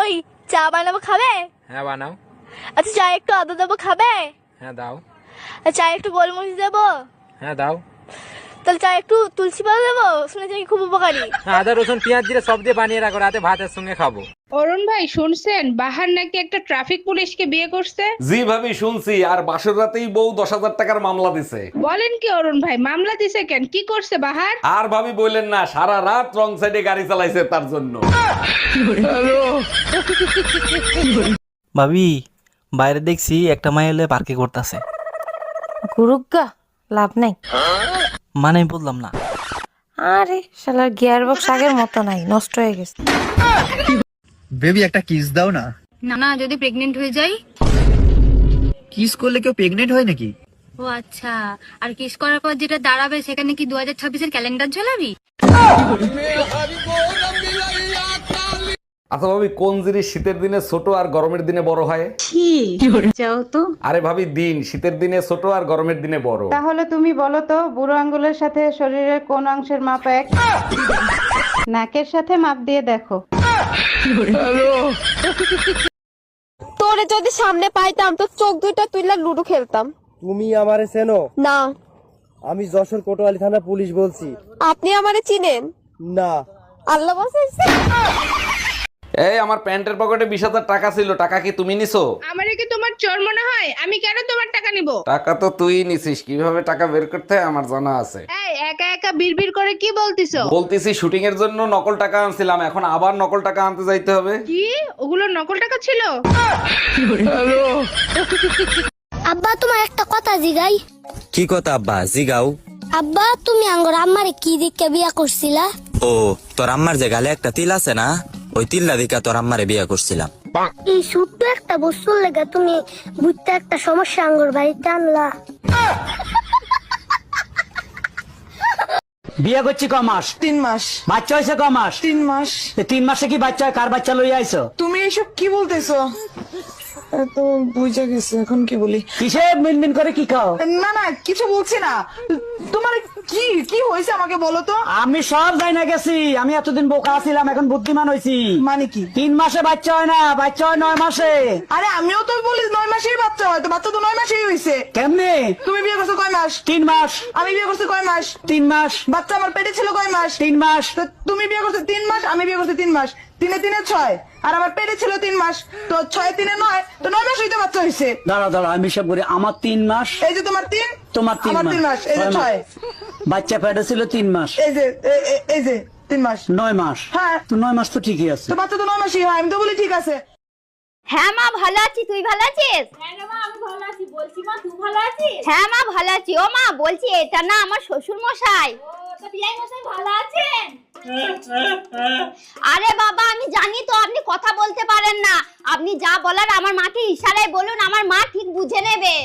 ওই চা বানাবো, খাবে? হ্যাঁ বানাও। আচ্ছা চা একটু আদা দেবো, খাবে? হ্যাঁ দাও। চা একটু গোলমরিচ দেবো? হ্যাঁ দাও। তাহলে চা একটু তুলসী পাতা দেবো? শুনেছি খুব উপকারী। আদা রসুন পেঁয়াজ দিয়ে সব দিয়ে বানিয়ে রাখো, রাতে ভাতের সঙ্গে খাবো। অরুণ ভাই শুনছেন, বাহার নাকি একটা ট্রাফিক পুলিশকে বিয়ে করছে? জি ভাবি শুনছি, আর বাসর রাতেই বউ 10,000 টাকার মামলা দিছে। বলেন কি অরুণ ভাই, মামলা দিছে কেন? কি করছে বাহার? আর ভাবি বললেন না, সারা রাত রং সাইডে গাড়ি চালাইছে তার জন্য। ভাবি বাইরে দেখছি একটা মাইল পার্কে করতেছে। গুরুগা লাভ নাই। মানে আমি বললাম না। আরে শালার গিয়ার বক্স আগের মতো নাই, নষ্ট হয়ে গেছে। বেবি একটা কিস দাও না। না না, যদি প্রেগনেন্ট হয়ে যাই? কিস করলে কেউ প্রেগনেন্ট হয় নাকি? ও আচ্ছা, আর কিস করার পর যেটা দাঁড়াবে সেখানে কি 2026-এর ক্যালেন্ডার ঝোলাবি? আচ্ছা ভাবি, কোন জিনিস শীতের দিনে ছোট আর গরমের দিনে বড় হয়? যাও তো। আরে ভাবি, দিন শীতের দিনে ছোট আর গরমের দিনে বড়। তাহলে তুমি বলো তো, বুড়ো আঙ্গুলের সাথে শরীরের কোন অংশের মাপ এক? নাকের সাথে মাপ দিয়ে দেখো। তোরে যদি সামনে পাইতাম তো চোখ দুইটা তুইলা লুডো খেলতাম। তুমি আমারে চেনো? না। আমি যশোর কোতোয়ালি থানা পুলিশ বলছি। আপনি আমারে চিনেন? না। আল্লাহ বাঁচাইছে। এই আমার প্যান্টের পকেটে 20,000 টাকা ছিল, টাকা কি তুমি নিছো? আমারে কি তোমার চোর মনে হয়? আমি কেন তোমার টাকা নিব? টাকা তো তুই নিছিস, কিভাবে টাকা বের করতে হয় আমার জানা আছে। এই একা একা বিড়বিড় করে কি বলতিছো? বলতেছি শুটিং এর জন্য নকল টাকা আনছিলাম, এখন আবার নকল টাকা আনতে যাইতে হবে। কি ওগুলো নকল টাকা ছিল? আব্বা তোমার একটা কথা জিগাই। কি কথা আব্বা? জিগাও। আব্বা তুমি আঙ্গর আম্মারে কি দিকে বিয়া করছিলা? ও তোর আম্মার যে গালে একটা তিল আছে না, ওই তিল্লা দিকা তোর আম্মারে বিয়া করছিলাম। এই ছোট্ট একটা বস্তুর লেগে তুমি বুঝতে একটা সমস্যা আঙ্গর বাড়িতে আনলা। বিয়ে করছি ক মাস? 3 মাস। বাচ্চা হয়েছে ক মাস? 3 মাস। 3 মাসে কি বাচ্চা হয়? কার বাচ্চা লইয়া আইছো? তুমি এসব কি বলতেছো? তো বুঝে গেছে, এখন কি বলি? কিসে মিনমিন করে কি খাও? না না কিছু বলছি না। তোমার কি কি হয়েছে আমাকে বলো তো। আমি সব যাই না গেছি, আমি এতদিন বোকা ছিলাম, এখন বুদ্ধিমান হয়েছি। মানে কি? 3 মাসে বাচ্চা হয় না, বাচ্চা হয় 9 মাসে। আরে আমিও তো বলি 9 মাসেই বাচ্চা হয়, তো বাচ্চা তো 9 মাসেই হয়েছে। কেমনে? তুমি বিয়ে করছো কয় মাস? 3 মাস। আমি বিয়ে করছি কয় মাস? 3 মাস। বাচ্চা আমার পেটে ছিল কয় মাস? 3 মাস। তো তুমি বিয়ে করছো 3 মাস, আমি বিয়ে করছি 3 মাস। 3 এ 3 এ 6, আর আমার পেটে ছিল 3 মাস, তো 6 এ 3 এ 9, তো 9 মাস হইতে বাচ্চা হয়েছে। দাঁড়া দাঁড়া, আমি সব করি। আমার 3 মাস। এই যে তোমার 3, তোমার 3 আমার 3 মাস, এই যে 6। বাচ্চা পেটে ছিল 3 মাস। এই যে এই যে 3 মাস। 9 মাস। হ্যাঁ। তো 9 মাস তো ঠিকই আছে। তো বাচ্চা তো 9 মাসই হয়, আমি তো বলি ঠিক আছে। হ্যাঁ মা ভালো আছি, তুই ভালো আছিস? হ্যাঁ মা আমি ভালো আছি, বলছি মা তুই ভালো আছিস? হ্যাঁ মা ভালো আছি। ও মা বলছি এটা না আমার শ্বশুর মশাই। তো বিয়াই মশাই ভালো আছেন? আরে বাবা আমি জানি তো আপনি কথা বলতে পারেন না, আপনি যা বলার আমার মাকে ইশারায় বলুন, আমার মা ঠিক বুঝে নেবে।